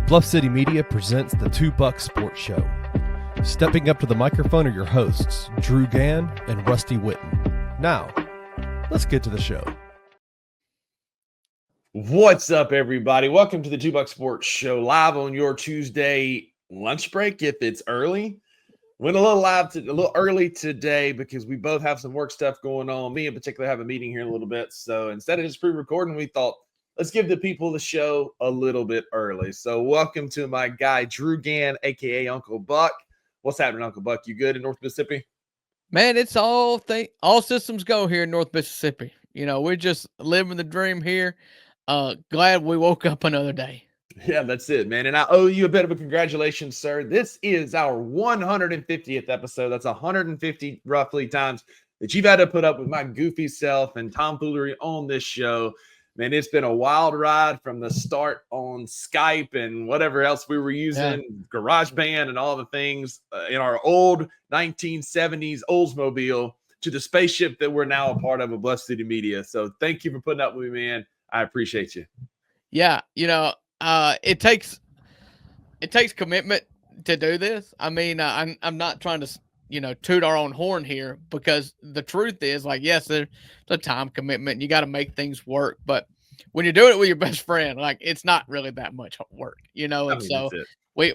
Bluff City Media presents the Two Buck Sports Show. Stepping up to the microphone are your hosts, Drew Gann and Rusty Witten. Now, let's get to the show. What's up, everybody? Welcome to the Two Buck Sports Show, live on your Tuesday lunch break if it's early. Went a little early today because we both have some work stuff going on. Me in particular have a meeting here in a little bit. So instead of just pre-recording, we thought, let's give the people the show a little bit early. So welcome to my guy, Drew Gann, a.k.a. Uncle Buck. What's happening, Uncle Buck? You good in North Mississippi? Man, it's all systems go here in North Mississippi. You know, we're just living the dream here. Glad we woke up another day. Yeah, that's it, man. And I owe you a bit of a congratulations, sir. This is our 150th episode. That's 150 roughly times that you've had to put up with my goofy self and tomfoolery on this show. Man, it's been a wild ride from the start on Skype and whatever else we were using, GarageBand and all the things in our old 1970s Oldsmobile to the spaceship that we're now a part of Bluff City Media. So thank you for putting up with me, man. I appreciate you. Yeah, you know, it takes commitment to do this. I mean, I'm not trying to, toot our own horn here, because the truth is, like, yes, there's a time commitment. You got to make things work, but when you're doing it with your best friend, like, it's not really that much work, And so we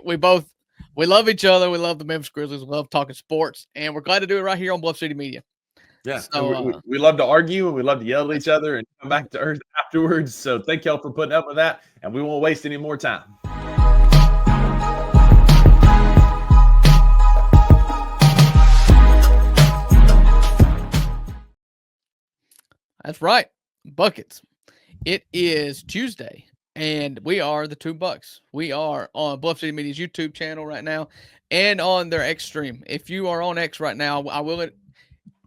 love each other. We love the Memphis Grizzlies. We love talking sports, and we're glad to do it right here on Bluff City Media. Yeah, so, we love to argue and we love to yell at each other and come back to earth afterwards. So thank y'all for putting up with that, and we won't waste any more time. That's right, buckets. It is Tuesday, and we are the Two Bucks. We are on Bluff City Media's YouTube channel right now and on their X stream. If you are on X right now, I will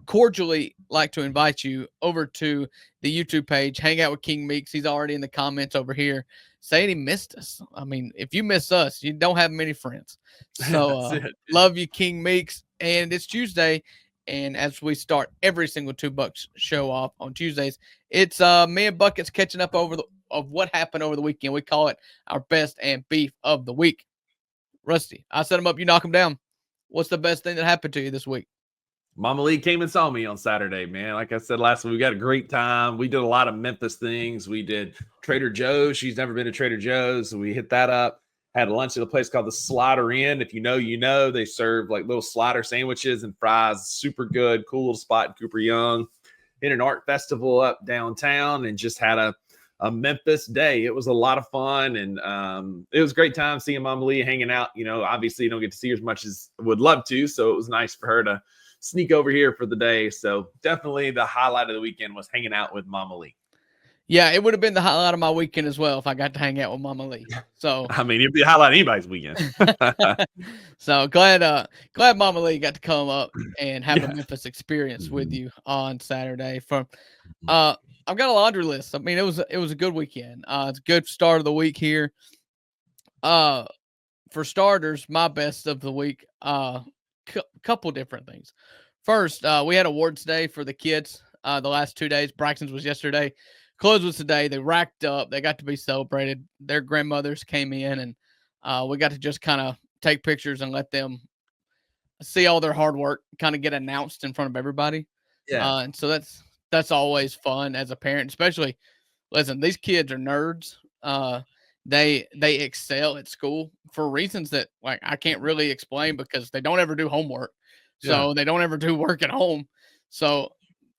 cordially like to invite you over to the YouTube page, hang out with King Meeks. He's already in the comments over here saying he missed us. I mean, if you miss us, you don't have many friends. So love you, King Meeks. And it's Tuesday. And as we start every single Two Bucks show off on Tuesdays, it's me and Buckets catching up of what happened over the weekend. We call it our best and beef of the week. Rusty, I set him up, you knock him down. What's the best thing that happened to you this week? Mama Lee came and saw me on Saturday, man. Like I said last week, we got a great time. We did a lot of Memphis things. We did Trader Joe's. She's never been to Trader Joe's, so we hit that up. Had lunch at a place called the Slider Inn. If you know, you know. They serve like little slider sandwiches and fries. Super good, cool little spot in Cooper Young. Hit an art festival up downtown and just had a Memphis day. It was a lot of fun, and it was a great time seeing Mama Lee hanging out. You know, obviously you don't get to see her as much as I would love to, so it was nice for her to sneak over here for the day. So definitely the highlight of the weekend was hanging out with Mama Lee. Yeah, it would have been the highlight of my weekend as well if I got to hang out with Mama Lee. So I mean, it'd be the highlight of anybody's weekend. So glad Mama Lee got to come up and have a Memphis experience with you on Saturday. I've got a laundry list. I mean, it was a good weekend. It's a good start of the week here. For starters, my best of the week, couple different things. First, we had awards day for the kids the last 2 days. Braxton's was yesterday. Close was today. They racked up. They got to be celebrated. Their grandmothers came in, and we got to just kind of take pictures and let them see all their hard work kind of get announced in front of everybody. Yeah. And so that's always fun as a parent, especially, listen, these kids are nerds. They excel at school for reasons that, like, I can't really explain, because they don't ever do homework. So they don't ever do work at home. So,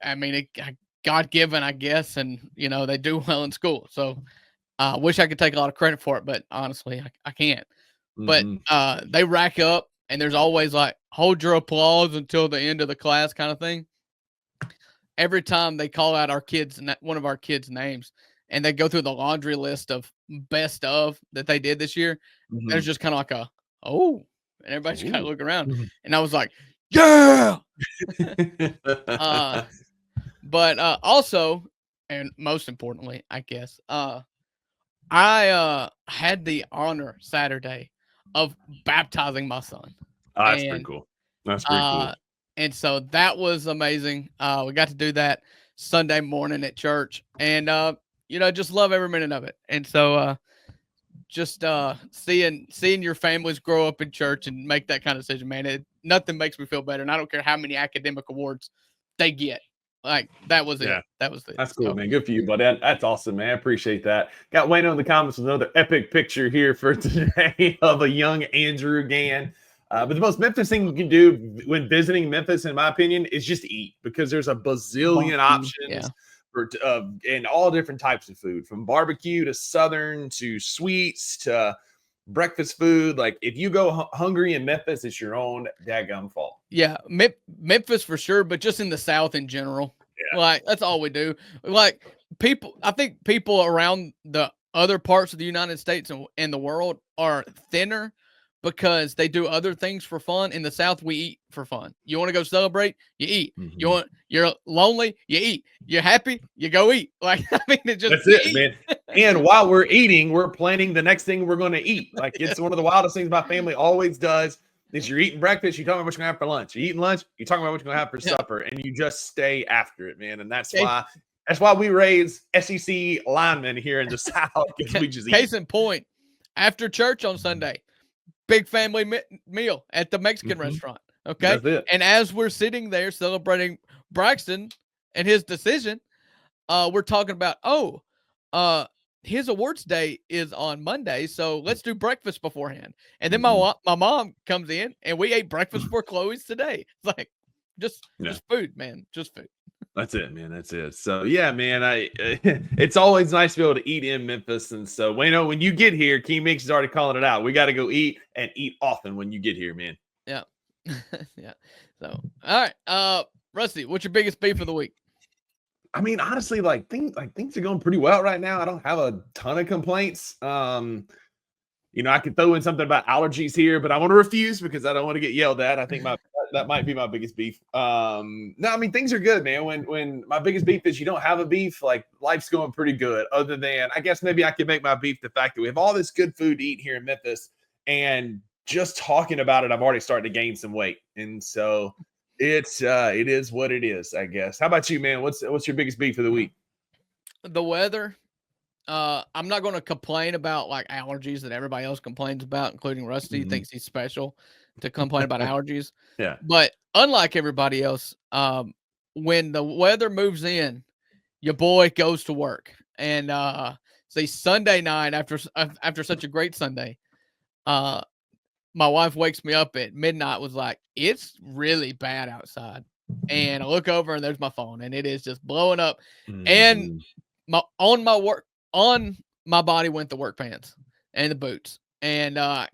I mean, God-given, I guess, and, they do well in school. So I wish I could take a lot of credit for it, but honestly, I can't. Mm-hmm. But they rack up, and there's always, like, hold your applause until the end of the class kind of thing. Every time they call out one of our kids' names, and they go through the laundry list of best of that they did this year, there's just kind of like and everybody's kind of look around. Mm-hmm. And I was like, yeah! But also, and most importantly, I guess, I had the honor Saturday of baptizing my son. Oh, that's pretty cool. That's pretty cool. And so that was amazing. We got to do that Sunday morning at church, and just love every minute of it. And so just seeing your families grow up in church and make that kind of decision, man. Nothing makes me feel better, and I don't care how many academic awards they get. Like that was it. That was it. That's cool, man. Good for you, buddy. That's awesome, man. I appreciate that. Got Wayne in the comments with another epic picture here for today of a young Andrew Gann. But the most Memphis thing you can do when visiting Memphis, in my opinion, is just eat, because there's a bazillion options for and all different types of food, from barbecue to Southern to sweets to breakfast food. Like, if you go hungry in Memphis, it's your own daggum fault. Yeah, Memphis for sure, but just in the South in general. Yeah. Like, that's all we do. Like, I think people around the other parts of the United States and the world are thinner because they do other things for fun. In the South, we eat for fun. You want to go celebrate, you eat. Mm-hmm. You're lonely, you eat. You're happy, you go eat. Like, I mean, that's it, man. And while we're eating, we're planning the next thing we're going to eat. Like, it's one of the wildest things my family always does. Is you're eating breakfast, you're talking about what you're going to have for lunch. You're eating lunch, you're talking about what you're going to have for supper, and you just stay after it, man. And that's why we raise SEC linemen here in the South, because we just eat. Case in point, after church on Sunday, big family meal at the Mexican restaurant. Okay. And as we're sitting there celebrating Braxton and his decision, we're talking about, his awards day is on Monday, so let's do breakfast beforehand. And then my mom comes in, and we ate breakfast for Chloe's today. It's like just food, man, just food. That's it, man. That's it. So yeah, man, it's always nice to be able to eat in Memphis. And so, Wayno, when you get here, Key Mix is already calling it out. We got to go eat, and eat often when you get here, man. Yeah, yeah. So, all right, Rusty, what's your biggest beef of the week? I mean, honestly, things are going pretty well right now. I don't have a ton of complaints. I could throw in something about allergies here, but I want to refuse because I don't want to get yelled at. I think that might be my biggest beef. No, I mean, things are good, man. When my biggest beef is you don't have a beef, like, life's going pretty good. Other than, I guess maybe I could make my beef the fact that we have all this good food to eat here in Memphis, and just talking about it, I'm already starting to gain some weight. And so it is what it is, I guess. How about you, man? What's your biggest beef of the week? The weather. I'm not going to complain about like allergies that everybody else complains about, including Rusty. Thinks he's special to complain about allergies. Yeah. But unlike everybody else, when the weather moves in, your boy goes to work. And say Sunday night after such a great Sunday, my wife wakes me up at midnight, was like, it's really bad outside. And I look over and there's my phone, and it is just blowing up. And on my body went the work pants and the boots, and I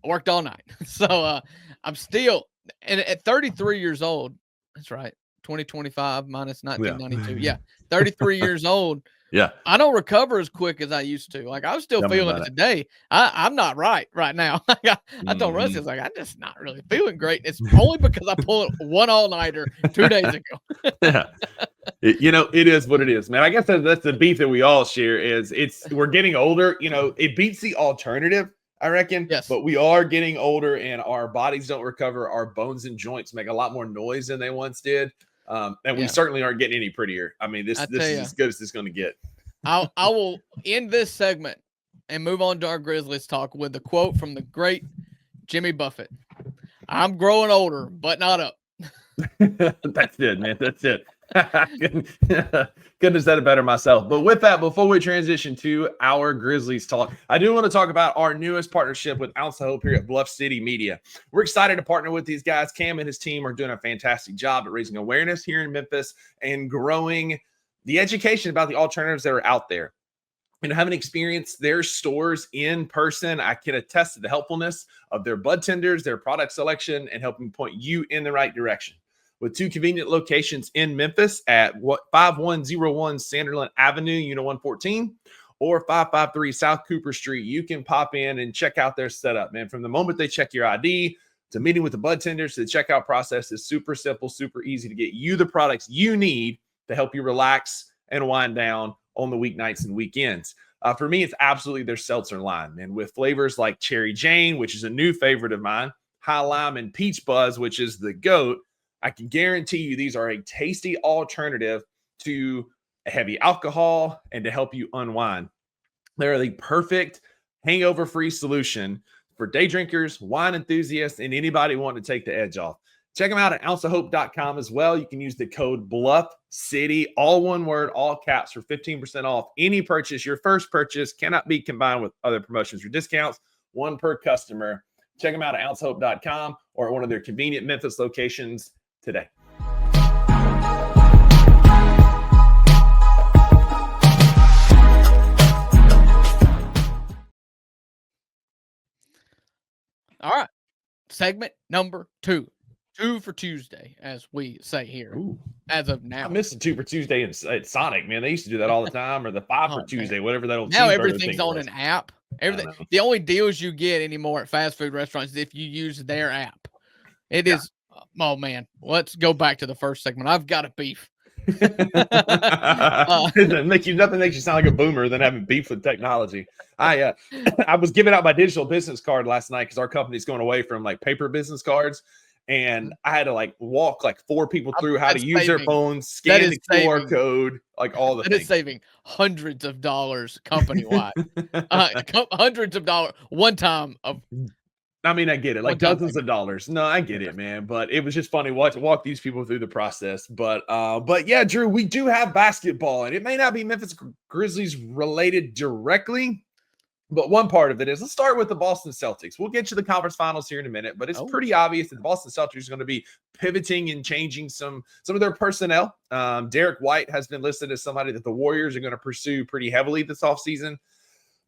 worked all night. So I'm still, and at 33 years old, that's right, 2025 minus 1992. Yeah, 33 years old. Yeah, I don't recover as quick as I used to. Like, I was still feeling it today. I'm not right now. I told Rusty, I was like, I'm just not really feeling great. It's only because I pulled one all-nighter 2 days ago. Yeah. It is what it is, man. I guess that's the beef that we all share is we're getting older. It beats the alternative, I reckon. Yes. But we are getting older, and our bodies don't recover. Our bones and joints make a lot more noise than they once did. And we certainly aren't getting any prettier. I mean, this is as good as it's going to get. I will end this segment and move on to our Grizzlies talk with a quote from the great Jimmy Buffett. I'm growing older, but not up. That's it, man. That's it. Couldn't have said it better myself. But with that, before we transition to our Grizzlies talk, I do want to talk about our newest partnership with Ounce of Hope here at Bluff City Media. We're excited to partner with these guys. Cam and his team are doing a fantastic job at raising awareness here in Memphis and growing the education about the alternatives that are out there. Having experienced their stores in person, I can attest to the helpfulness of their bud tenders, their product selection, and helping point you in the right direction. With 2 convenient locations in Memphis at 5101 Sanderland Avenue, Unit 114, or 553 South Cooper Street, you can pop in and check out their setup, man. From the moment they check your ID to meeting with the bud tenders to the checkout process is super simple, super easy to get you the products you need to help you relax and wind down on the weeknights and weekends. For me, it's absolutely their seltzer line, man, with flavors like Cherry Jane, which is a new favorite of mine, High Lime, and Peach Buzz, which is the GOAT. I can guarantee you these are a tasty alternative to a heavy alcohol and to help you unwind. They're the perfect hangover-free solution for day drinkers, wine enthusiasts, and anybody wanting to take the edge off. Check them out at ounceofhope.com as well. You can use the code BluffCity, all one word, all caps, for 15% off any purchase. Your first purchase cannot be combined with other promotions or discounts, one per customer. Check them out at ouncehope.com or at one of their convenient Memphis locations today. All right. Segment number 2. 2 for Tuesday, as we say here. Ooh. As of now. I missed the 2 for Tuesday at Sonic, man. They used to do that all the time, or the 5 for Tuesday, whatever that old now cheeseburger everything's thing on was. an app. Everything. The only deals you get anymore at fast food restaurants is if you use their app. It is. Oh man, let's go back to the first segment. I've got a beef. Nothing makes you sound like a boomer than having beef with technology. I was giving out my digital business card last night because our company's going away from like paper business cards, and I had to like walk like 4 people through how to use their phones, scan the QR code, like all the things. It is saving hundreds of dollars company wide, hundreds of dollars one time of. I mean, I get it, like dozens of dollars. No, I get it, man. But it was just funny walk these people through the process. But yeah, Drew, we do have basketball, and it may not be Memphis Grizzlies related directly, but one part of it is, let's start with the Boston Celtics. We'll get to the conference finals here in a minute, but it's pretty obvious that the Boston Celtics are going to be pivoting and changing some of their personnel. Derek White has been listed as somebody that the Warriors are going to pursue pretty heavily this offseason.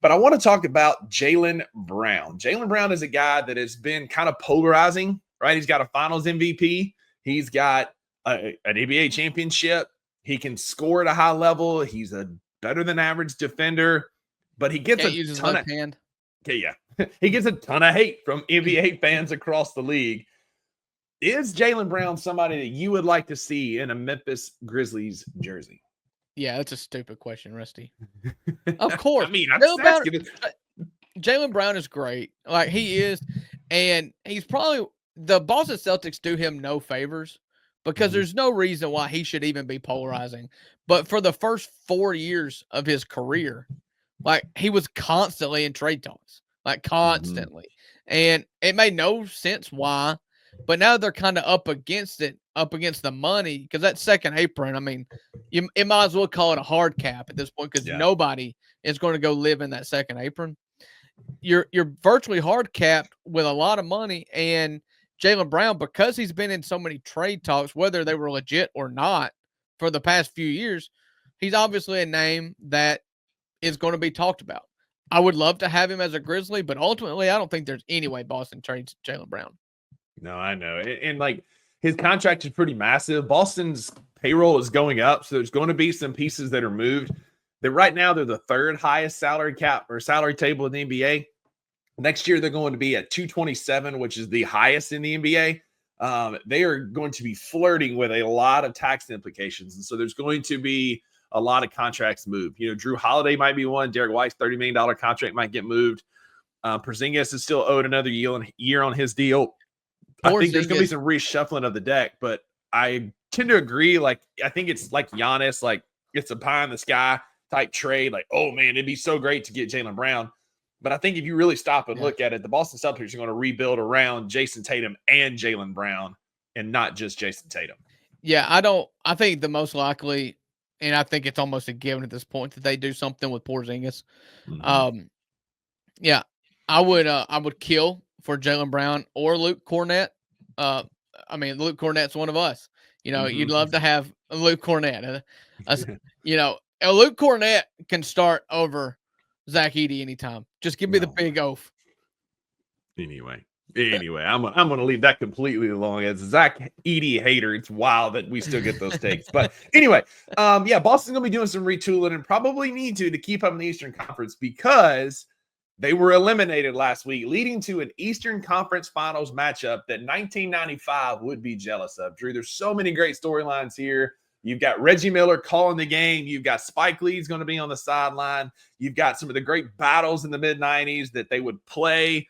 But I want to talk about Jaylen Brown. Jaylen Brown is a guy that has been kind of polarizing, right? He's got a finals MVP. He's got an NBA championship. He can score at a high level. He's a better than average defender, but he gets a ton of hand. Okay, yeah. He gets a ton of hate from NBA fans across the league. Is Jaylen Brown somebody that you would like to see in a Memphis Grizzlies jersey? Yeah, that's a stupid question, Rusty. Of course. I mean, I'm just asking it. Jaylen Brown is great. Like, he is. And he's probably – the Boston Celtics do him no favors because there's no reason why he should even be polarizing. But for the first 4 years of his career, like, he was constantly in trade talks. Like, constantly. And it made no sense why. But now they're kind of up against the money, because that second apron, I mean, it might as well call it a hard cap at this point, because nobody is going to go live in that second apron. You're virtually hard capped with a lot of money, and Jaylen Brown, because he's been in so many trade talks, whether they were legit or not, for the past few years, he's obviously a name that is going to be talked about. I would love to have him as a Grizzly, but ultimately, I don't think there's any way Boston trades Jaylen Brown. No, I know. And like, his contract is pretty massive. Boston's payroll is going up, so there's going to be some pieces that are moved. That right now they're the 3rd highest salary cap or salary table in the NBA. Next year they're going to be at 227, which is the highest in the NBA. They are going to be flirting with a lot of tax implications, and so there's going to be a lot of contracts moved. You know, Drew Holiday might be one. Derek White's $30 million contract might get moved. Porzingis is still owed another year on his deal. I think there's going to be some reshuffling of the deck, but I tend to agree. Like, I think it's like Giannis, like it's a pie in the sky type trade. Like, oh man, it'd be so great to get Jaylen Brown. But I think if you really stop and look at it, the Boston Celtics are going to rebuild around Jason Tatum and Jaylen Brown, and not just Jason Tatum. Yeah, I think the most likely, and I think it's almost a given at this point, that they do something with Porzingis. Yeah, I would kill for Jaylen Brown or Luke Cornett. I mean, Luke Cornett's one of us. You know, you'd love to have Luke Cornett. You know, Luke Cornett can start over Zach Edey anytime. Just give me the big oaf. Anyway, I'm going to leave that completely alone. As a Zach Edey hater, it's wild that we still get those takes. But anyway, Boston's going to be doing some retooling and probably need to keep up in the Eastern Conference, because they were eliminated last week, leading to an Eastern Conference Finals matchup that 1995 would be jealous of. Drew, there's so many great storylines here. You've got Reggie Miller calling the game. You've got Spike Lee's going to be on the sideline. You've got some of the great battles in the mid-90s that they would play,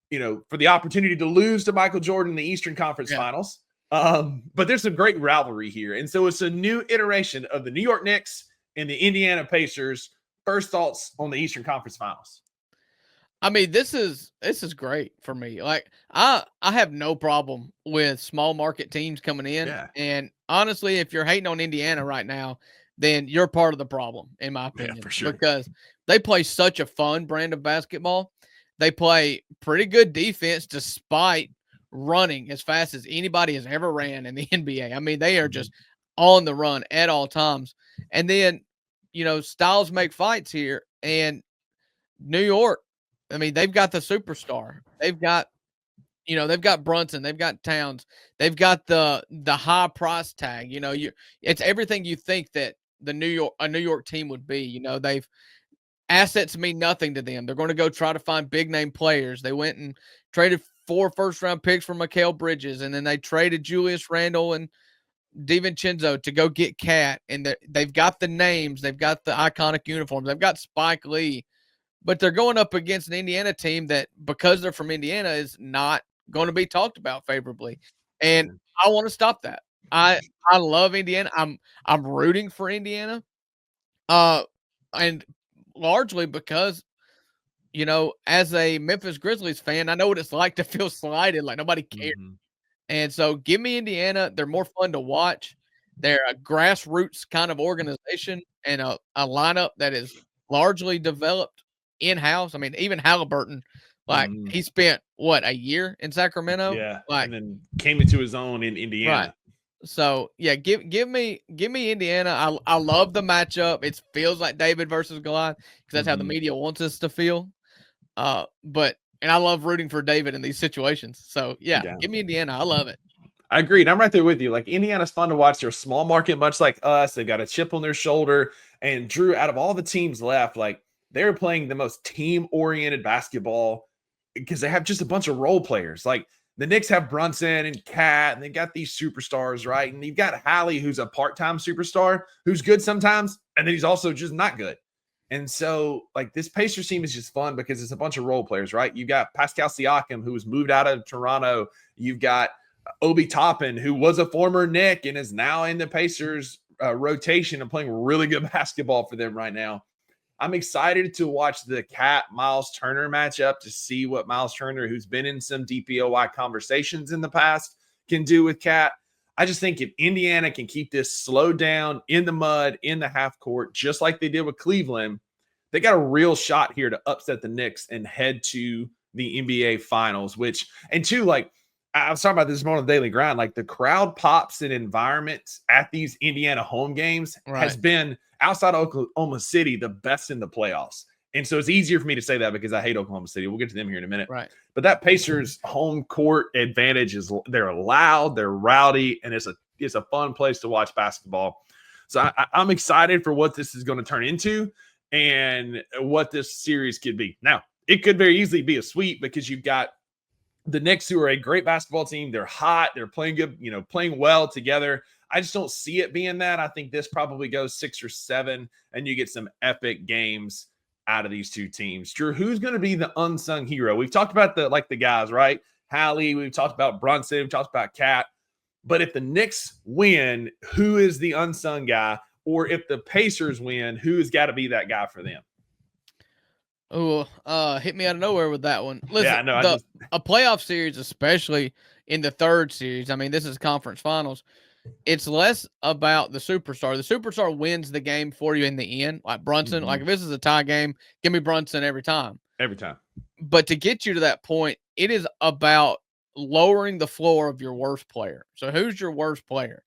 you know, for the opportunity to lose to Michael Jordan in the Eastern Conference Finals. But there's some great rivalry here. And so it's a new iteration of the New York Knicks and the Indiana Pacers. First thoughts on the Eastern Conference Finals? I mean, this is great for me. Like I have no problem with small market teams coming in. Yeah. And honestly, if you're hating on Indiana right now, then you're part of the problem, in my Yeah, opinion. for sure. Because they play such a fun brand of basketball. They play pretty good defense despite running as fast as anybody has ever ran in the NBA. I mean, they are just on the run at all times. And then, styles make fights here. And New York, I mean, they've got the superstar. They've got Brunson, they've got Towns, they've got the high price tag. It's everything you think that a New York team would be. They've assets mean nothing to them. They're going to go try to find big name players. They went and traded 4 first-round picks for Mikal Bridges, and then they traded Julius Randle and DiVincenzo to go get Cat. And they've got the names, they've got the iconic uniforms, they've got Spike Lee, but they're going up against an Indiana team that, because they're from Indiana, is not going to be talked about favorably. And I want to stop that. I love Indiana. I'm rooting for Indiana. And largely because, as a Memphis Grizzlies fan, I know what it's like to feel slighted, like nobody cares. And so give me Indiana. They're more fun to watch. They're a grassroots kind of organization and a lineup that is largely developed in-house. I mean, even Halliburton, like he spent a year in Sacramento? Yeah. Like, and then came into his own in Indiana. Right. So yeah, give me Indiana. I love the matchup. It feels like David versus Goliath because that's how the media wants us to feel. And I love rooting for David in these situations. So yeah, give me Indiana. I love it. I agreed. I'm right there with you. Like, Indiana's fun to watch. They're a small market, much like us. They've got a chip on their shoulder. And Drew, out of all the teams left, like, they're playing the most team-oriented basketball because they have just a bunch of role players. Like, the Knicks have Brunson and Cat, and they've got these superstars, right? And you've got Hallie, who's a part-time superstar, who's good sometimes, and then he's also just not good. And so, like, this Pacers team is just fun because it's a bunch of role players, right? You've got Pascal Siakam, who was moved out of Toronto. You've got Obi Toppin, who was a former Knick and is now in the Pacers rotation and playing really good basketball for them right now. I'm excited to watch the Cat Miles Turner matchup to see what Miles Turner, who's been in some DPOY conversations in the past, can do with Cat. I just think if Indiana can keep this slowed down in the mud, in the half court, just like they did with Cleveland, they got a real shot here to upset the Knicks and head to the NBA Finals, like, I was talking about this morning on the Daily Grind, like the crowd pops and environments at these Indiana home games has been, outside of Oklahoma City, the best in the playoffs. And so it's easier for me to say that because I hate Oklahoma City. We'll get to them here in a minute. Right. But that Pacers home court advantage is they're loud, they're rowdy, and it's a fun place to watch basketball. So I'm excited for what this is going to turn into and what this series could be. Now, it could very easily be a sweep because you've got the Knicks, who are a great basketball team. They're hot. They're playing good, playing well together. I just don't see it being that. I think this probably goes 6 or 7, and you get some epic games out of these two teams. Drew, who's going to be the unsung hero? We've talked about the guys, right? Hallie, we've talked about Brunson, we've talked about Cat. But if the Knicks win, who is the unsung guy? Or if the Pacers win, who's got to be that guy for them? Oh, hit me out of nowhere with that one. Listen, a playoff series, especially in the third series, I mean, this is conference finals. It's less about the superstar. The superstar wins the game for you in the end. Like Brunson, like if this is a tie game, give me Brunson every time. Every time. But to get you to that point, it is about lowering the floor of your worst player. So who's your worst player?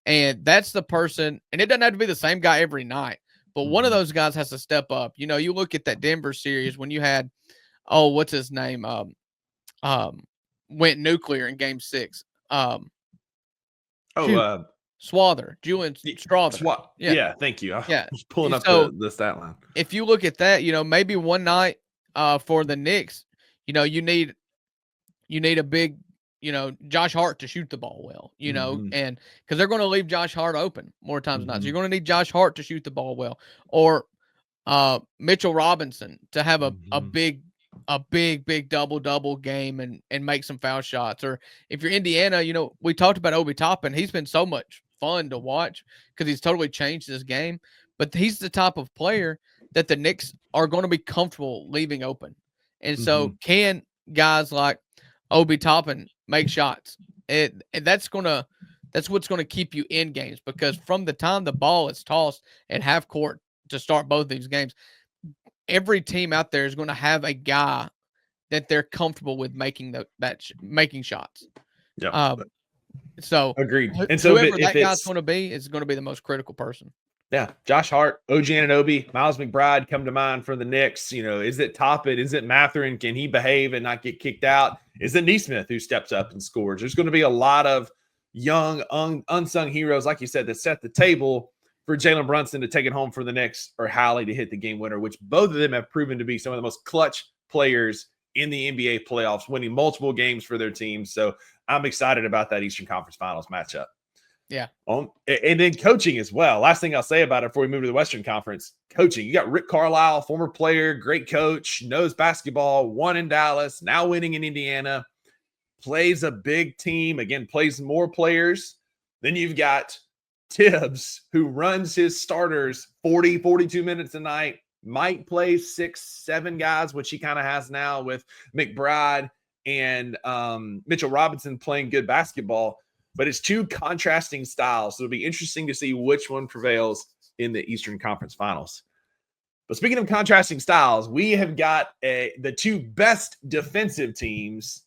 And that's the person, and it doesn't have to be the same guy every night. But one of those guys has to step up. You look at that Denver series when you had, what's his name? Went nuclear in game 6. Swather, Julian Strawther. Yeah, thank you. I was pulling up the stat line. If you look at that, maybe one night for the Knicks, you need a big, Josh Hart to shoot the ball well, and because they're going to leave Josh Hart open more times than not. So you're going to need Josh Hart to shoot the ball well, or Mitchell Robinson to have a big double game and make some foul shots. Or if you're Indiana, we talked about Obi Toppin. He's been so much fun to watch because he's totally changed his game. But he's the type of player that the Knicks are going to be comfortable leaving open. And so can guys like Obi Toppin make shots? And that's what's gonna keep you in games, because from the time the ball is tossed at half court to start both these games, every team out there is going to have a guy that they're comfortable with making making shots. Yeah. So agreed. And so whoever that guy's going to be is going to be the most critical person. Yeah. Josh Hart, OG Anunoby, Miles McBride come to mind for the Knicks. Is it Toppin? Is it Mathurin? Can he behave and not get kicked out? Is it Nesmith who steps up and scores? There's going to be a lot of young, unsung heroes, like you said, that set the table for Jalen Brunson to take it home for the Knicks, or Hallie to hit the game winner, which both of them have proven to be some of the most clutch players in the NBA playoffs, winning multiple games for their teams. So I'm excited about that Eastern Conference Finals matchup. Yeah. And then coaching as well. Last thing I'll say about it before we move to the Western Conference, coaching. You got Rick Carlisle, former player, great coach, knows basketball, won in Dallas, now winning in Indiana, plays a big team, again, plays more players. Then you've got Tibbs, who runs his starters 40, 42 minutes a night, might play 6, 7 guys, which he kind of has now with McBride and Mitchell Robinson playing good basketball. But it's two contrasting styles. So it'll be interesting to see which one prevails in the Eastern Conference Finals. But speaking of contrasting styles, we have got the two best defensive teams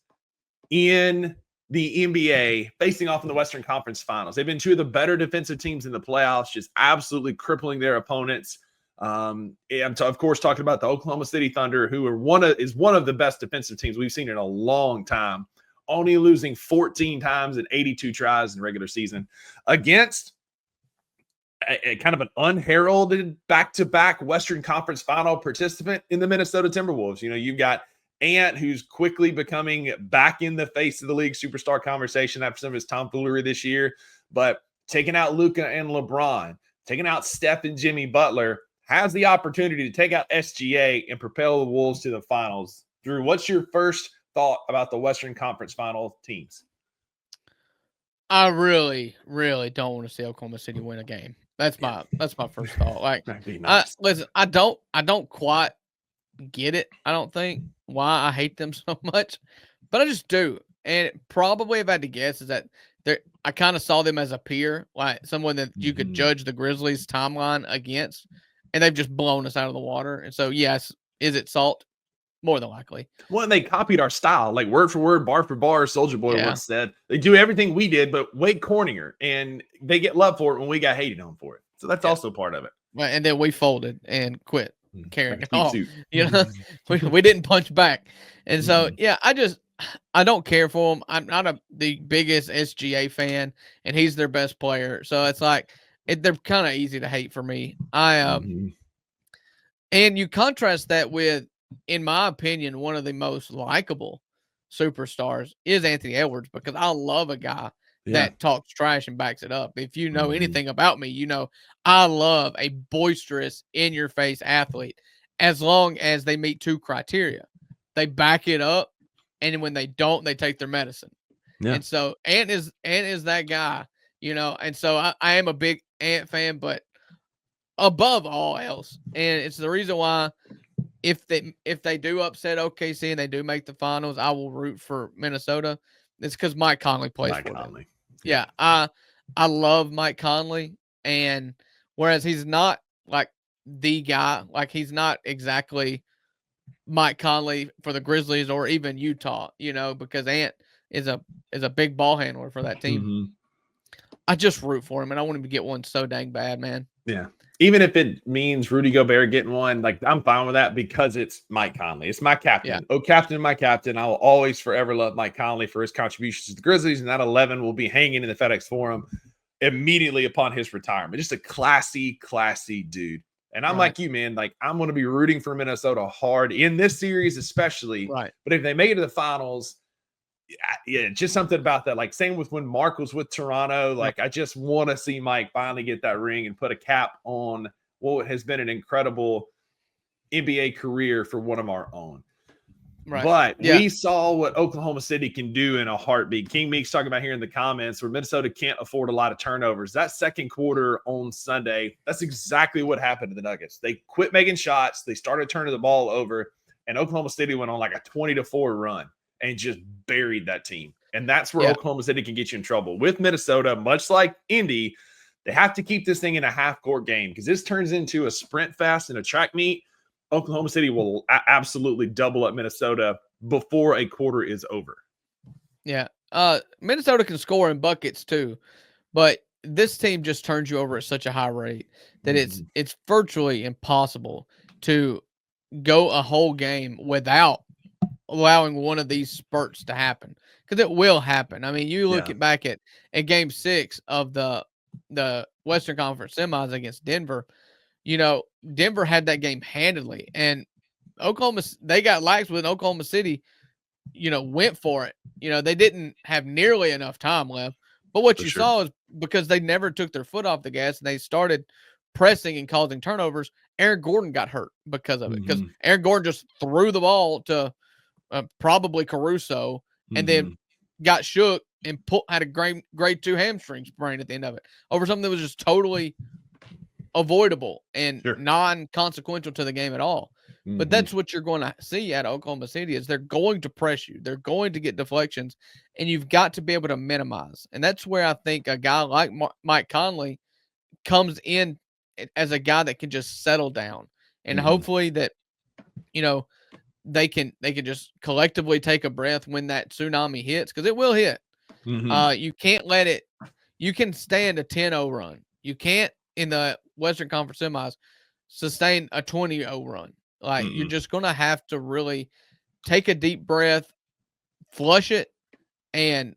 in the NBA facing off in the Western Conference Finals. They've been two of the better defensive teams in the playoffs, just absolutely crippling their opponents. I'm of course talking about the Oklahoma City Thunder, who is one of the best defensive teams we've seen in a long time, only losing 14 times in 82 tries in regular season against a kind of an unheralded back-to-back Western Conference Final participant in the Minnesota Timberwolves. You've got Ant, who's quickly becoming back in the face of the league superstar conversation after some of his tomfoolery this year, but taking out Luka and LeBron, taking out Steph and Jimmy Butler, has the opportunity to take out SGA and propel the Wolves to the finals. Drew, what's your first thought about the Western Conference Final teams? I really, really don't want to see Oklahoma City win a game. That's my first thought. Like, That'd be nice. Listen, I don't quite get it. I don't think why I hate them so much, but I just do. And probably, if I had to guess, is that I kind of saw them as a peer, like someone that you could judge the Grizzlies timeline against, and they've just blown us out of the water. And so, yes, is it salt? More than likely. Well, and they copied our style, like word for word, bar for bar. Soulja Boy once said they do everything we did, but way cornier, and they get love for it when we got hated on for it. So that's also part of it. Right, and then we folded and quit carrying it on. We didn't punch back, and so I don't care for them. I'm not the biggest SGA fan, and he's their best player, so it's like they're kind of easy to hate for me. And you contrast that with, in my opinion, one of the most likable superstars is Anthony Edwards, because I love a guy that talks trash and backs it up. If you know anything about me, I love a boisterous, in-your-face athlete, as long as they meet 2 criteria. They back it up, and when they don't, they take their medicine. Yeah. And so Ant is that guy, and so I am a big Ant fan, but above all else, and it's the reason why if they do upset OKC and they do make the finals, I will root for Minnesota. It's because Mike Conley plays for them. Yeah, I love Mike Conley, and whereas he's not like the guy, like he's not exactly Mike Conley for the Grizzlies or even Utah, because Ant is a big ball handler for that team. I just root for him, and I want him to get one so dang bad, man. Yeah. Even if it means Rudy Gobert getting one, like I'm fine with that because it's Mike Conley. It's my captain. Yeah. Oh, captain, my captain. I will always forever love Mike Conley for his contributions to the Grizzlies, and that 11 will be hanging in the FedEx Forum immediately upon his retirement. Just a classy dude. And I'm like you, man. Like, I'm going to be rooting for Minnesota hard in this series, especially. Right. But if they make it to the finals, just something about that. Like, same with when Mark was with Toronto. Like, I just want to see Mike finally get that ring and put a cap on what has been an incredible NBA career for one of our own. Right. But we saw what Oklahoma City can do in a heartbeat. King Meek's talking about here in the comments where Minnesota can't afford a lot of turnovers. That second quarter on Sunday, that's exactly what happened to the Nuggets. They quit making shots. They started turning the ball over. and Oklahoma City went on like a 20-4 run and just buried that team. And that's where Oklahoma City can get you in trouble. With Minnesota, much like Indy, they have to keep this thing in a half-court game because this turns into a sprint fest and a track meet. Oklahoma City will absolutely double up Minnesota before a quarter is over. Yeah. Minnesota can score in buckets too, but this team just turns you over at such a high rate that it's virtually impossible to go a whole game without allowing one of these spurts to happen, because it will happen. I mean, you look back at game 6 of the Western Conference semis against Denver. Denver had that game handedly, and they got lax with Oklahoma City, went for it. They didn't have nearly enough time left. But what you saw is because they never took their foot off the gas and they started pressing and causing turnovers, Aaron Gordon got hurt because of it. Because Aaron Gordon just threw the ball to probably Caruso and then got shook and had a grade 2 hamstring sprain at the end of it over something that was just totally avoidable and non-consequential to the game at all. But that's what you're going to see at Oklahoma City is they're going to press you. They're going to get deflections, and you've got to be able to minimize. And that's where I think a guy like Mike Conley comes in as a guy that can just settle down. And hopefully that, they can just collectively take a breath when that tsunami hits, because it will hit. You can't let it – you can stand a 10-0 run. You can't, in the Western Conference semis, sustain a 20-0 run. Like, you're just going to have to really take a deep breath, flush it, and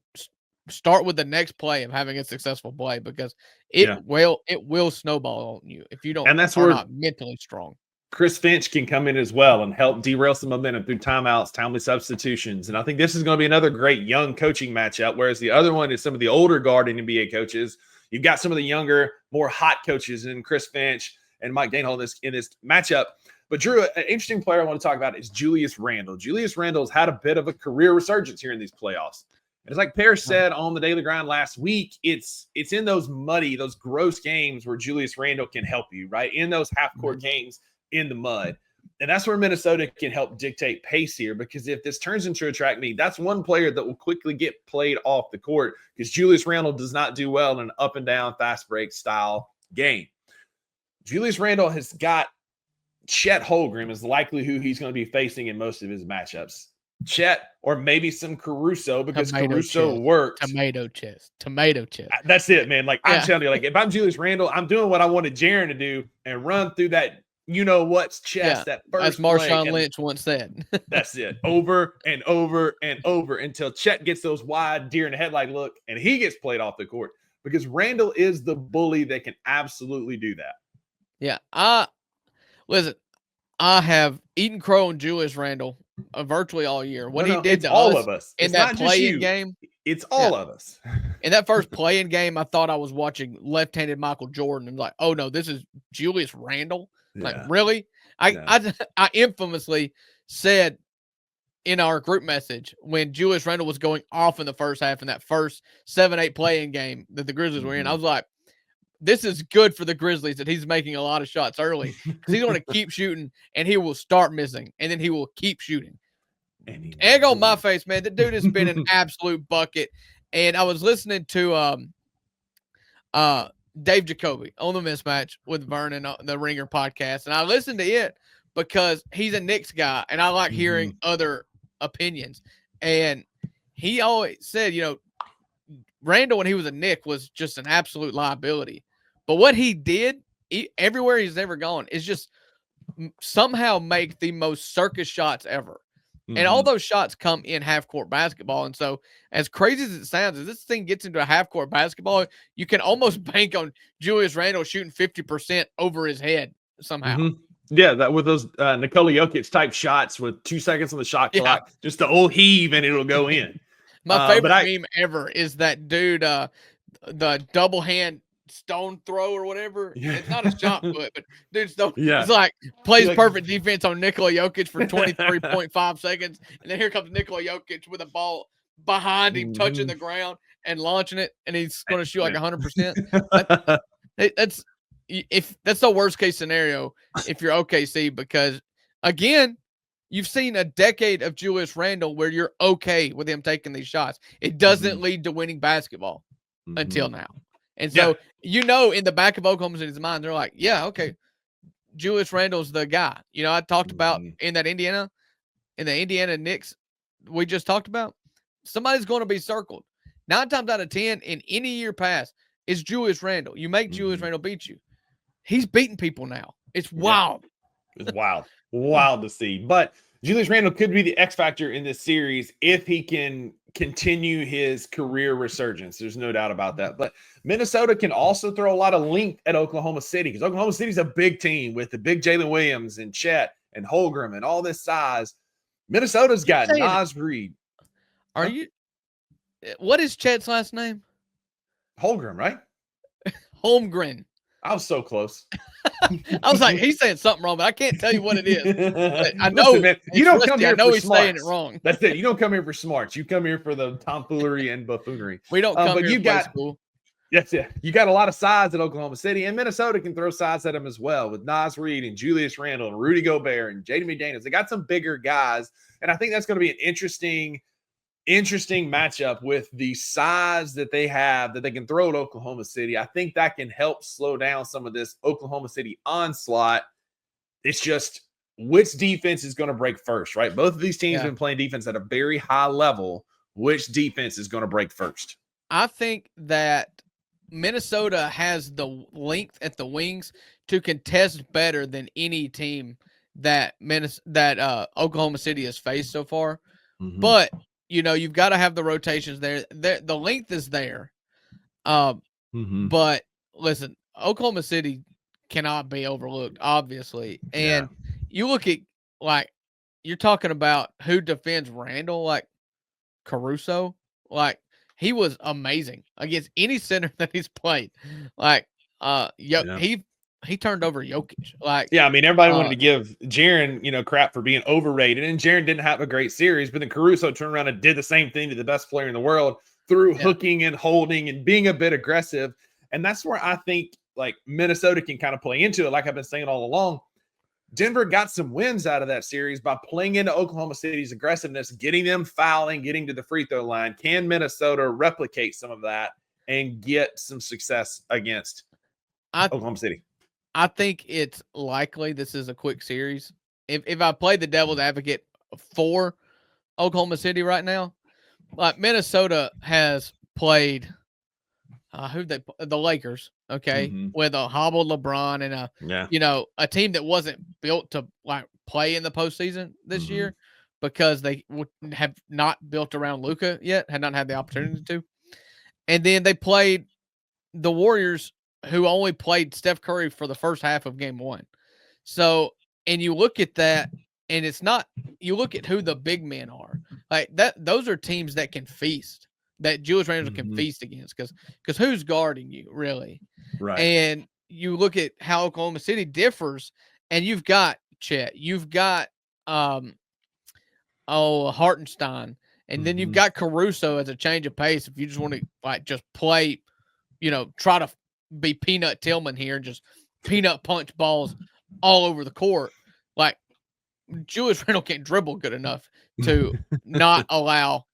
start with the next play of having a successful play, because it will snowball on you if you don't and that's where not mentally strong. Chris Finch can come in as well and help derail some momentum through timeouts, timely substitutions. And I think this is going to be another great young coaching matchup, whereas the other one is some of the older guard in NBA coaches. You've got some of the younger, more hot coaches in Chris Finch and Mike Danehold in this matchup. But, Drew, an interesting player I want to talk about is Julius Randle. Julius Randle has had a bit of a career resurgence here in these playoffs. And it's like Parrish said on the Daily Grind last week, it's in those muddy, those gross games where Julius Randle can help you, right? In those half-court games in the mud. And that's where Minnesota can help dictate pace here, because if this turns into a track meet, that's one player that will quickly get played off the court, because Julius Randle does not do well in an up-and-down, fast-break style game. Julius Randle has got Chet Holmgren is likely who he's going to be facing in most of his matchups. Chet, or maybe some Caruso, because Caruso worked. Tomato chest. That's it, man. Like, I'm telling you, like, if I'm Julius Randle, I'm doing what I wanted Jaren to do and run through that, what's chest, that first as Marshawn Lynch once said. That's it. Over and over and over until Chet gets those wide deer in the headlight look and he gets played off the court, because Randle is the bully that can absolutely do that. Yeah. Listen, I have eaten crow on Julius Randle virtually all year. What he did to all of us in that play-in game. It's all of us. In that first play-in game, I thought I was watching left-handed Michael Jordan, and like, oh no, this is Julius Randle. Like, really? I infamously said in our group message when Julius Randle was going off in the first half in that first 7-8 play-in game that the Grizzlies were in, I was like, this is good for the Grizzlies that he's making a lot of shots early, because he's going to keep shooting and he will start missing and then he will keep shooting. Egg on my face, man. The dude has been an absolute bucket. And I was listening to Dave Jacoby on the Mismatch with Vernon, the Ringer podcast, and I listened to it because he's a Knicks guy and I like hearing other opinions. And he always said, Randle, when he was a Knick, was just an absolute liability. But what he did, everywhere he's ever gone, is just somehow make the most circus shots ever. And all those shots come in half-court basketball. And so, as crazy as it sounds, as this thing gets into a half-court basketball, you can almost bank on Julius Randle shooting 50% over his head somehow. Yeah, that with those Nikola Jokic-type shots with 2 seconds on the shot clock, just the old heave and it'll go in. My favorite meme ever is that dude, the double hand stone throw or whatever. It's not a shot put, but dude, it's like plays perfect defense on Nikola Jokic for 23.5 seconds. And then here comes Nikola Jokic with a ball behind him, touching the ground and launching it. And he's going to shoot like 100%. That's the worst case scenario if you're OKC, because again, you've seen a decade of Julius Randle where you're okay with him taking these shots. It doesn't lead to winning basketball until now. And so, in the back of Oklahoma City's mind, they're like, yeah, okay, Julius Randle's the guy. I talked about in the Indiana Knicks we just talked about, somebody's going to be circled. 9 times out of 10 in any year past is Julius Randle. You make Julius Randle beat you. He's beating people now. It's wild. It's wild to see. But Julius Randle could be the X factor in this series if he can continue his career resurgence. There's no doubt about that. But Minnesota can also throw a lot of length at Oklahoma City because Oklahoma City's a big team with the big Jalen Williams and Chet and Holmgren and all this size. Minnesota's got Naz Reid. What is Chet's last name? Holmgren, right? Holmgren. I was so close. I was like, he's saying something wrong, but I can't tell you what it is. But I know. Listen, man, you don't come here I know for he's smarts. saying it wrong. That's it. You don't come here for smarts. You come here for the tomfoolery and buffoonery. We don't come but here you to got play school. That's it. You got a lot of size at Oklahoma City, and Minnesota can throw size at them as well with Naz Reid and Julius Randle and Rudy Gobert and Jaden McDaniels. They got some bigger guys, and I think that's going to be an interesting matchup with the size that they have that they can throw at Oklahoma City. I think that can help slow down some of this Oklahoma City onslaught. It's just which defense is going to break first, right? Both of these teams have been playing defense at a very high level. Which defense is going to break first? I think that Minnesota has the length at the wings to contest better than any team that Oklahoma City has faced so far. But you've got to have the rotations there. The length is there. But listen, Oklahoma City cannot be overlooked, obviously. And you look at, you're talking about who defends Randle, like Caruso. He was amazing against any center that he's played. He turned over Jokic. Everybody wanted to give Jaren, crap for being overrated, and Jaren didn't have a great series. But then Caruso turned around and did the same thing to the best player in the world through hooking and holding and being a bit aggressive. And that's where I think Minnesota can kind of play into it. Like I've been saying all along, Denver got some wins out of that series by playing into Oklahoma City's aggressiveness, getting them fouling, getting to the free throw line. Can Minnesota replicate some of that and get some success against Oklahoma City? I think it's likely this is a quick series. If I play the devil's advocate for Oklahoma City right now, Minnesota has played the Lakers, with a hobbled LeBron and a team that wasn't built to play in the postseason this year because they have not built around Luka yet, had not had the opportunity to. And then they played the Warriors, who only played Steph Curry for the first half of game 1. So, and you look at that, and it's not, you look at who the big men are. Those are teams that can feast, that Julius Randle can feast against, because who's guarding you, really? Right. And you look at how Oklahoma City differs, and you've got Chet, you've got Hartenstein, and then you've got Caruso as a change of pace. If you just want to just play, try to be Peanut Tillman here and just peanut punch balls all over the court. Julius Randle can't dribble good enough to not allow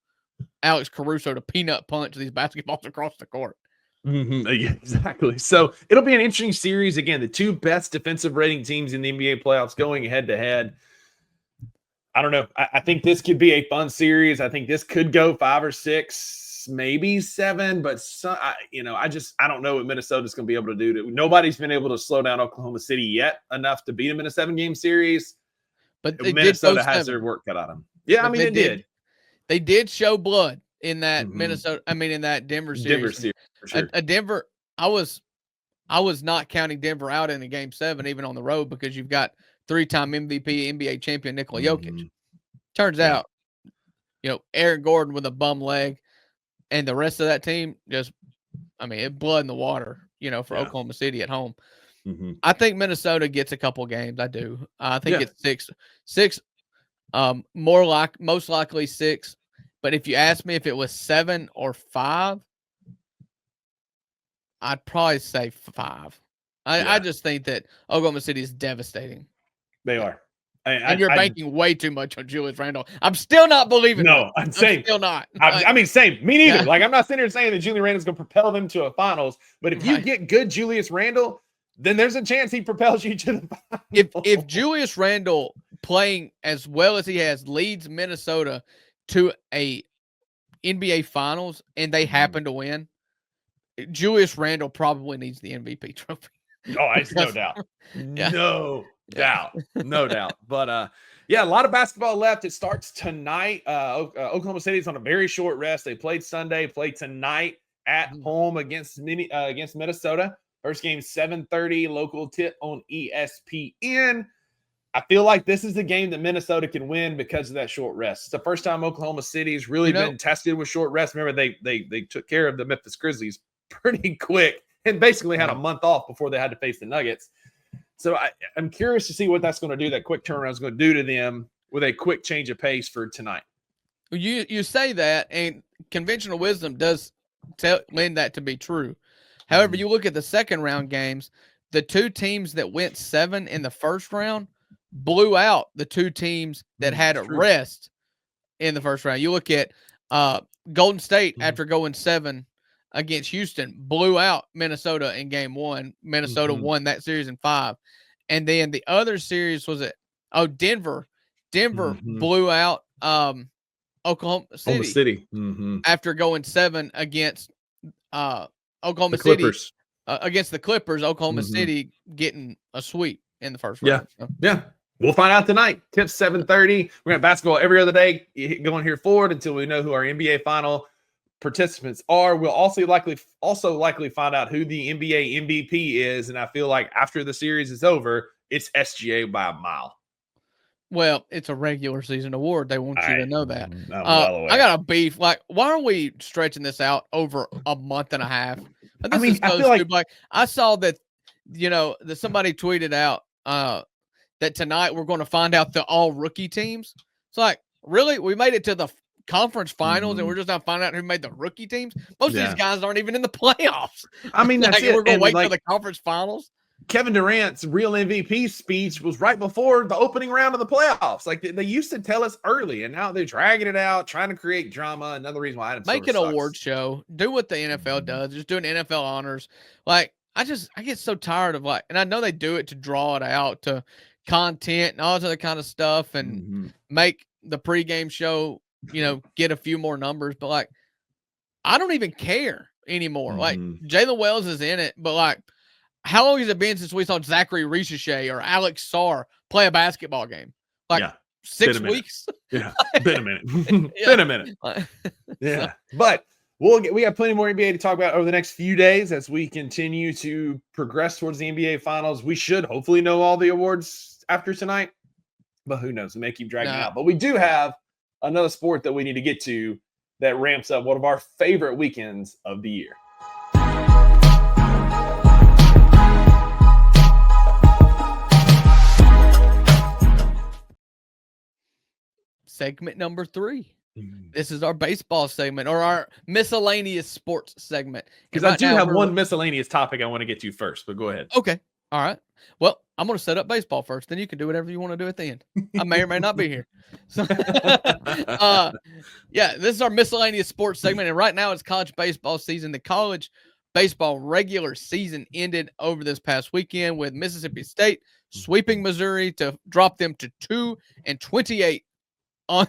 Alex Caruso to peanut punch these basketballs across the court. Exactly. So it'll be an interesting series. Again, the two best defensive rating teams in the NBA playoffs going head to head. I don't know. I think this could be a fun series. I think this could go 5 or 6, maybe 7, but I don't know what Minnesota's going to be able to do. Nobody's been able to slow down Oklahoma City yet enough to beat them in a 7-game series. But Minnesota has their work cut out of them. Yeah, they did. They did show blood in that in that Denver series. Denver series, for sure. Denver, I was not counting Denver out in a game 7, even on the road, because you've got 3-time MVP, NBA champion Nikola Jokic. Turns out, Aaron Gordon with a bum leg, and the rest of that team just, it blood in the water, for Oklahoma City at home. I think Minnesota gets a couple games. I do. I think it's 6. Most likely 6. But if you ask me if it was 7 or 5, I'd probably say 5. I just think that Oklahoma City is devastating. They are. And you're banking way too much on Julius Randle. I'm still not believing it. No, I'm saying still not. I mean, same. Me neither. Yeah. Like, I'm not sitting here saying that Julius Randle's going to propel them to a finals, but if you Right. get good Julius Randle, then there's a chance he propels you to the finals. If Julius Randle playing as well as he has leads Minnesota to a NBA Finals and they happen to win, Julius Randle probably needs the MVP trophy. Oh, it's no doubt. No doubt. But yeah, a lot of basketball left. It starts tonight. Oklahoma City is on a very short rest. They played Sunday, play tonight at home against Minnesota. First game 7:30 local tip on ESPN. I feel like this is the game that Minnesota can win because of that short rest. It's the first time Oklahoma City's really been tested with short rest. Remember, they took care of the Memphis Grizzlies pretty quick and basically had a month off before they had to face the Nuggets. So I'm curious to see what that's going to do, that quick turnaround is going to do to them with a quick change of pace for tonight. You say that, and conventional wisdom does lend that to be true. However, you look at the second round games, the two teams that went 7 in the first round blew out the two teams that had a rest in the first round. You look at Golden State after going 7 against Houston, blew out Minnesota in game 1. Minnesota won that series in 5. And then the other series was Denver. Denver blew out Oklahoma City. After going 7 against Oklahoma City against the Clippers. Oklahoma City getting a sweep in the first round. Yeah. We'll find out tonight. Tips 7:30. We're going to have basketball every other day going here forward until we know who our NBA final participants are. We'll also likely find out who the NBA MVP is. And I feel like after the series is over, it's SGA by a mile. Well, it's a regular season award. They want you to know that. I got a beef. Like, why are we stretching this out over a month and a half? I feel like I saw that, that somebody tweeted out that tonight we're going to find out the all rookie teams. It's like, really? We made it to the conference finals and we're just not finding out who made the rookie teams? Most of these guys aren't even in the playoffs. I mean, that's it. We're going to wait till the conference finals. Kevin Durant's real MVP speech was right before the opening round of the playoffs. Like, they used to tell us early, and now they're dragging it out, trying to create drama. Another reason why make an award show. Do what the NFL does. Just do an NFL honors. Like, I get so tired of and I know they do it to draw it out to content and all this other kind of stuff and make the pregame show, get a few more numbers. But I don't even care anymore. Like, Jalen Wells is in it, but how long has it been since we saw Zachary Richichet or Alex Sarr play a basketball game? 6 weeks? Yeah, been a minute. Been a minute. Yeah, but we got plenty more NBA to talk about over the next few days as we continue to progress towards the NBA Finals. We should hopefully know all the awards after tonight, but who knows? We may keep dragging out. But we do have another sport that we need to get to that ramps up one of our favorite weekends of the year. Segment number 3. This is our baseball segment or our miscellaneous sports segment. Because I do have one miscellaneous topic I want to get to first, but go ahead. Okay. All right. Well, I'm going to set up baseball first. Then you can do whatever you want to do at the end. I may or may not be here. So, this is our miscellaneous sports segment. And right now it's college baseball season. The college baseball regular season ended over this past weekend with Mississippi State sweeping Missouri to drop them to 2-28 on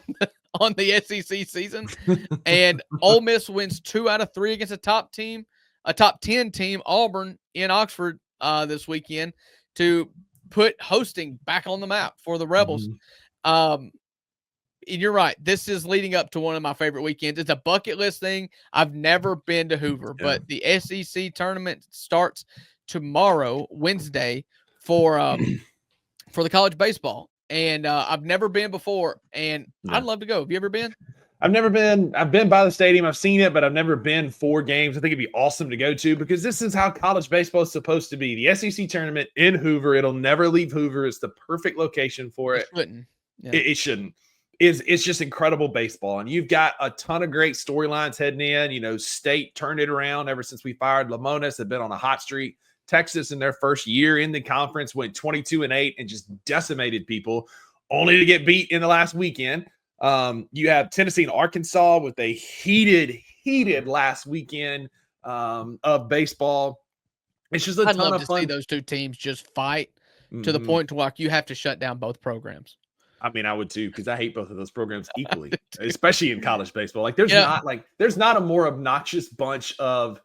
the SEC season. And Ole Miss wins 2 out of 3 against a top 10 team, Auburn in Oxford this weekend to put hosting back on the map for the Rebels. And you're right. This is leading up to one of my favorite weekends. It's a bucket list thing. I've never been to Hoover, but the SEC tournament starts tomorrow, Wednesday, for the college baseball. And I've never been before, and I'd love to go. Have you ever been? I've never been. I've been by the stadium. I've seen it, but I've never been for games. I think it'd be awesome to go to because this is how college baseball is supposed to be. The SEC tournament in Hoover. It'll never leave Hoover. It's the perfect location for it. It shouldn't. It's just incredible baseball. And you've got a ton of great storylines heading in. State turned it around ever since we fired Lamonis. They've been on a hot streak. Texas in their first year in the conference went 22-8 and just decimated people. only to get beat in the last weekend. You have Tennessee and Arkansas with a heated last weekend of baseball. It's just a I'd ton love of to fun. see those two teams just fight to the point to like you have to shut down both programs. I mean, I would too, because I hate both of those programs equally, especially in college baseball. Like there's not a more obnoxious bunch of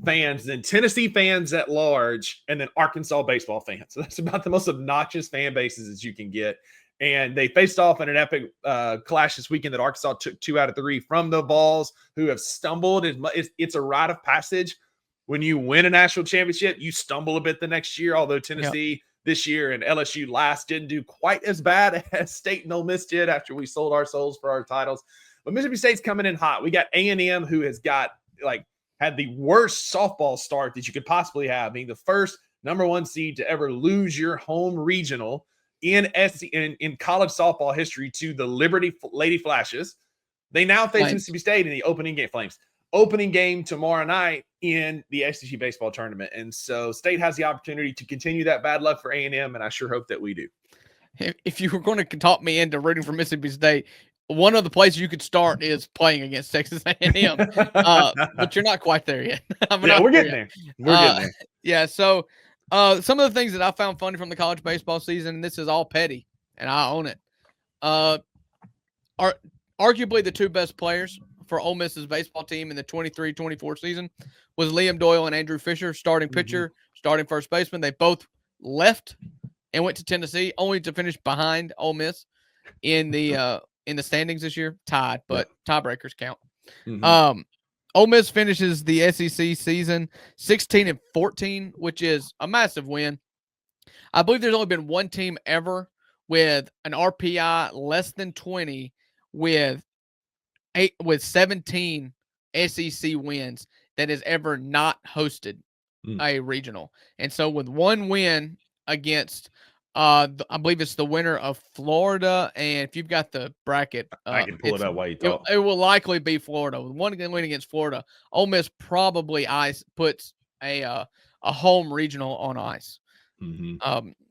fans than Tennessee fans at large and then Arkansas baseball fans. So that's about the most obnoxious fan bases as you can get. And they faced off in an epic clash this weekend that Arkansas took 2 out of 3 from the Vols, who have stumbled. It's a rite of passage. When you win a national championship, you stumble a bit the next year, although Tennessee this year and LSU last didn't do quite as bad as State and Ole Miss did after we sold our souls for our titles. But Mississippi State's coming in hot. We got A&M, who has got had the worst softball start that you could possibly have, being the first #1 seed to ever lose your home regional in college softball history to the Liberty Lady Flashes. They now face Mississippi State in the opening game tomorrow night in the SEC baseball tournament. And so State has the opportunity to continue that bad luck for A&M, and I sure hope that we do. If you were going to talk me into rooting for Mississippi State, one of the places you could start is playing against Texas A&M, but you're not quite there yet. We're getting there. We're getting there. Yeah, so some of the things that I found funny from the college baseball season, and this is all petty, and I own it, are arguably the two best players for Ole Miss's baseball team in the 23-24 season was Liam Doyle and Andrew Fisher, starting pitcher, starting first baseman. They both left and went to Tennessee, only to finish behind Ole Miss in the standings this year, tied, but tiebreakers count. Ole Miss finishes the SEC season 16-14, which is a massive win. I believe there's only been one team ever with an RPI less than 20 with 17 SEC wins that has ever not hosted a regional. And so with one win against I believe it's the winner of Florida, and if you've got the bracket, I can pull it out while you talk. It will likely be Florida. With one win against Florida, Ole Miss probably puts a home regional on ice.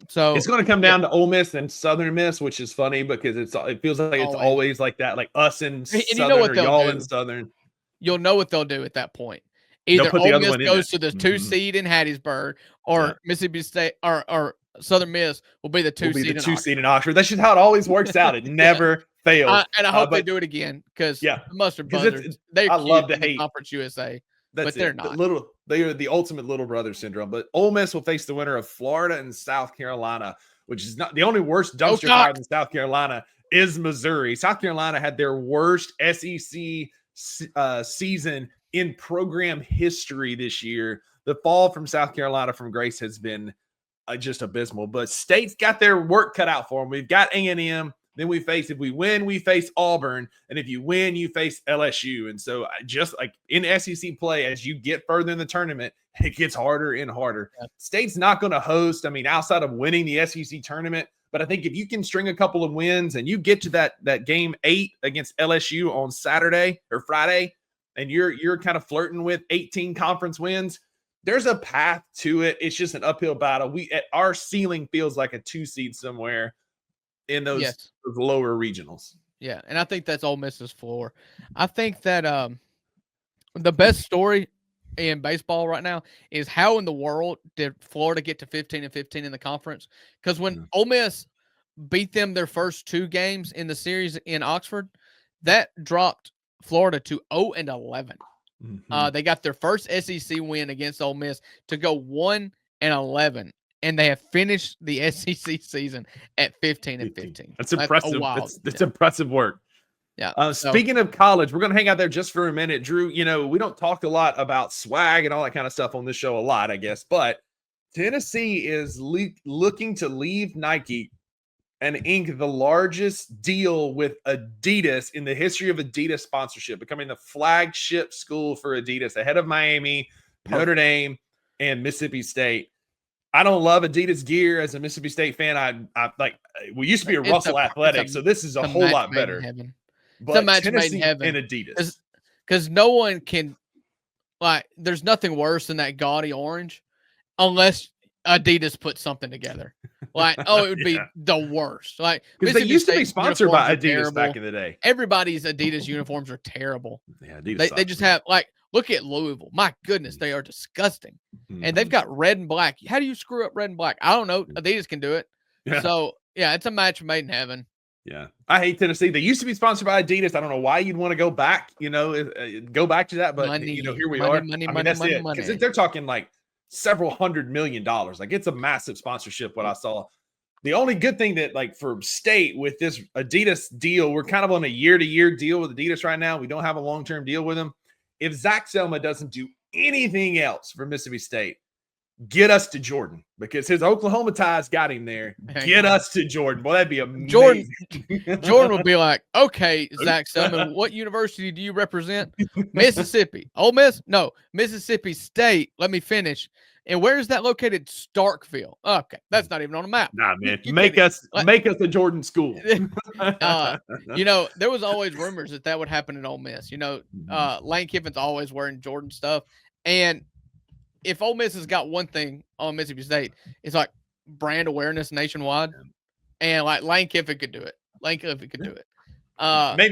So it's going to come down to Ole Miss and Southern Miss, which is funny because it feels like it's always like that, like us and Southern or y'all and Southern. You'll know what they'll do at that point. Either Ole Miss goes to the 2 seed in Hattiesburg, or Mississippi State or Southern Miss will be the 2 seed in Oxford. That's just how it always works out. It never fails. And I hope they do it again because the Mustard Buzzards, I love to hate Conference USA. But they're not. They are the ultimate little brother syndrome. But Ole Miss will face the winner of Florida and South Carolina, which is not the only worst dumpster fire than South Carolina is Missouri. South Carolina had their worst SEC season in program history this year. The fall from South Carolina from grace has been just abysmal. But State's got their work cut out for them. We've got A&M. Then if we win, we face Auburn. And if you win, you face LSU. And so just like in SEC play, as you get further in the tournament, it gets harder and harder. Yeah. State's not going to host, outside of winning the SEC tournament. But I think if you can string a couple of wins and you get to that game 8 against LSU on Saturday or Friday, and you're kind of flirting with 18 conference wins, there's a path to it. It's just an uphill battle. Our ceiling feels like a 2 seed somewhere in those lower regionals. Yeah, and I think that's Ole Miss's floor. I think that the best story in baseball right now is how in the world did Florida get to 15-15 in the conference? Because when Ole Miss beat them their first 2 games in the series in Oxford, that dropped Florida to 0-11. They got their first SEC win against Ole Miss to go 1-11. And they have finished the SEC season at 15-15. That's impressive. That's impressive work. Yeah. Speaking of college, we're going to hang out there just for a minute. Drew, we don't talk a lot about swag and all that kind of stuff on this show a lot, I guess. But Tennessee is looking to leave Nike and ink the largest deal with Adidas in the history of Adidas sponsorship, becoming the flagship school for Adidas ahead of Miami, Notre Dame, and Mississippi State. I don't love Adidas gear as a Mississippi State fan. We used to be a Russell Athletic, so this is a whole lot better. But it's a match Tennessee made in heaven. and Adidas. Because no one can, there's nothing worse than that gaudy orange unless Adidas put something together. Like, it would be the worst. Like, because they used to be State sponsored by uniforms are Adidas terrible. back in the day. Everybody's Adidas uniforms are terrible. Yeah, Adidas They just have, like, look at Louisville. My goodness, they are disgusting. And they've got red and black. How do you screw up red and black? I don't know. Adidas can do it. Yeah. So, yeah, it's a match made in heaven. Yeah. I hate Tennessee. They used to be sponsored by Adidas. I don't know why you'd want to go back, go back to that. But, here we are. That's it. Because they're talking like several $100 million. Like, it's a massive sponsorship, what I saw. The only good thing that, like, for State with this Adidas deal, we're kind of on a year-to-year deal with Adidas right now. We don't have a long-term deal with them. If Zach Selma doesn't do anything else for Mississippi State, get us to Jordan, because his Oklahoma ties got him there. Get us to Jordan. Boy, that'd be amazing. Jordan would be like, okay, Zach Selman, what university do you represent? Mississippi. Ole Miss? No, Mississippi State. Let me finish. And where is that located? Starkville. Okay, that's not even on a map. Nah, man. Make us a Jordan school. There was always rumors that would happen in Ole Miss. Lane Kiffin's always wearing Jordan stuff. And if Ole Miss has got one thing on Mississippi State, it's like brand awareness nationwide. And like Lane Kiffin could do it. Maybe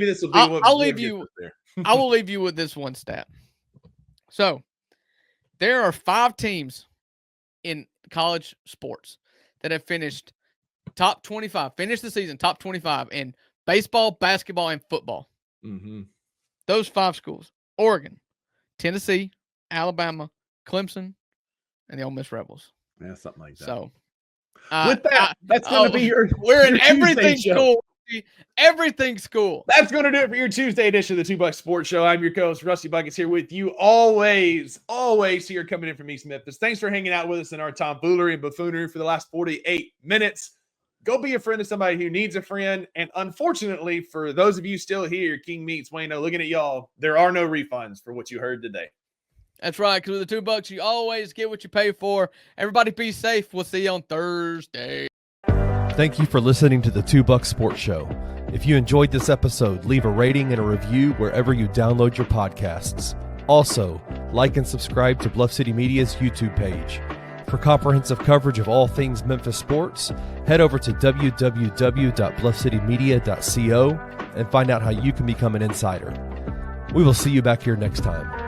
this will be I'll leave you. I will leave you with this one stat. So there are 5 teams in college sports that have finished top 25, finished the season top 25 in baseball, basketball, and football. Mm-hmm. Those 5 schools: Oregon, Tennessee, Alabama, Clemson, and the Ole Miss Rebels. Yeah, something like that. So with that, that's going to be we're in your everything Tuesday school. Everything school. That's going to do it for your Tuesday edition of the 2 Bucks Sports Show. I'm your co-host, Rusty Buckets, here with you always here coming in from East Memphis. Thanks for hanging out with us in our tomfoolery and buffoonery for the last 48 minutes. Go be a friend to somebody who needs a friend. And unfortunately, for those of you still here, King Meats, Wayno, looking at y'all, there are no refunds for what you heard today. That's right, because with the $2, you always get what you pay for. Everybody be safe. We'll see you on Thursday. Thank you for listening to the 2 Bucks Sports Show. If you enjoyed this episode, leave a rating and a review wherever you download your podcasts. Also, like and subscribe to Bluff City Media's YouTube page. For comprehensive coverage of all things Memphis sports, head over to www.bluffcitymedia.co and find out how you can become an insider. We will see you back here next time.